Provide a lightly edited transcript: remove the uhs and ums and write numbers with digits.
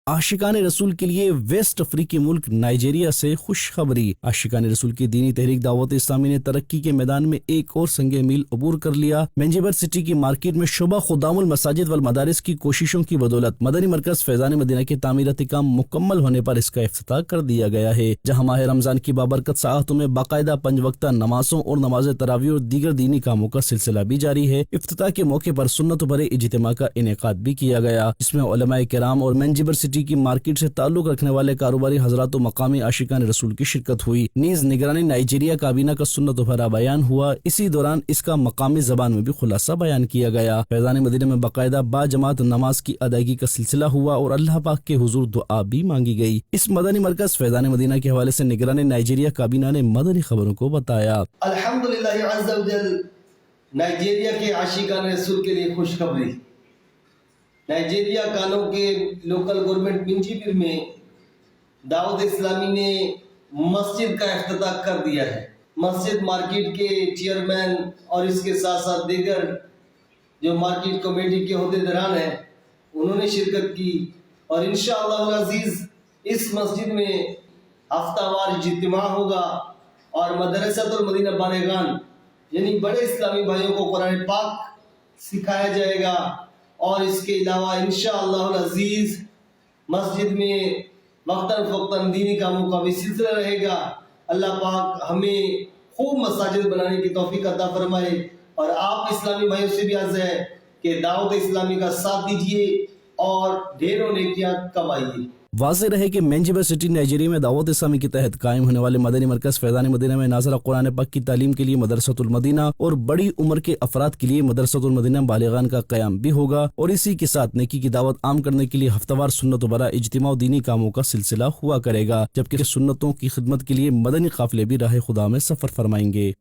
عاشقان رسول کے لیے ویسٹ افریقی ملک نائجیریا سے خوشخبری۔ عاشقان رسول کی دینی تحریک دعوت اسلامی نے ترقی کے میدان میں ایک اور سنگ میل عبور کر لیا۔ مینجبر سٹی کی مارکیٹ میں شعبہ خدام المساجد والمدارس کی کوششوں کی بدولت مدنی مرکز فیضان مدینہ کے تعمیراتی کام مکمل ہونے پر اس کا افتتاح کر دیا گیا ہے، جہاں ماہ رمضان کی بابرکت ساعتوں میں باقاعدہ 5 وقتہ نمازوں اور نماز تراویح اور دیگر دینی کاموں کا سلسلہ بھی جاری ہے۔ افتتاح کے موقع پر سنت بھرے اجتماع کا انعقاد بھی کیا گیا، جس میں علماء کرام اور مینجبر سٹی کی مارکیٹ سے تعلق رکھنے والے کاروباری حضرات و مقامی عاشقان رسول کی شرکت ہوئی۔ نیز نگرانی نائجیریا کابینہ کا سنت بھرا بیان ہوا۔ اسی دوران اس کا مقامی زبان میں بھی خلاصہ بیان کیا گیا۔ فیضان مدینہ میں باقاعدہ با جماعت نماز کی ادائیگی کا سلسلہ ہوا اور اللہ پاک کے حضور دعا بھی مانگی گئی۔ اس مدنی مرکز فیضان مدینہ کے حوالے سے نگرانی نائجیریا کابینہ نے مدنی خبروں کو بتایا۔ الحمدللہ عز و جل نائجیریا کے عاشقان رسول کے لیے خوشخبری۔ نائجیریا کانو کے لوکل گورنمنٹ منجیبر میں دعوت اسلامی نے مسجد کا افتتاح کر دیا ہے۔ مسجد مارکیٹ کے چیئرمین اور اس کے ساتھ ساتھ دیگر جو مارکیٹ کمیٹی کے عہدیداران ہیں انہوں نے شرکت کی، اور انشاءاللہ العزیز اس مسجد میں ہفتہ وار اجتماع ہوگا اور مدرسۃ المدینہ بانگان یعنی بڑے اسلامی بھائیوں کو قرآن پاک سکھایا جائے گا، اور اس کے علاوہ انشاءاللہ العزیز مسجد میں وقتاً فوقتاً دینی کاموں کا بھی سلسلہ رہے گا۔ اللہ پاک ہمیں خوب مساجد بنانے کی توفیق عطا فرمائے، اور آپ اسلامی بھائیوں سے بھی عرض ہے کہ دعوت اسلامی کا ساتھ دیجیے اور ڈھیروں نیکیاں کمائیے۔ واضح رہے کہ مینجبر سٹی نائجیریا میں دعوت اسلامی کے تحت قائم ہونے والے مدنی مرکز فیضان مدینہ میں ناظرہ قرآن پاک کی تعلیم کے لیے مدرسۃ المدینہ اور بڑی عمر کے افراد کے لیے مدرسۃ المدینہ بالغان کا قیام بھی ہوگا، اور اسی کے ساتھ نیکی کی دعوت عام کرنے کے لیے ہفتہ وار سنت و برا اجتماع و دینی کاموں کا سلسلہ ہوا کرے گا، جبکہ سنتوں کی خدمت کے لیے مدنی قافلے بھی راہ خدا میں سفر فرمائیں گے۔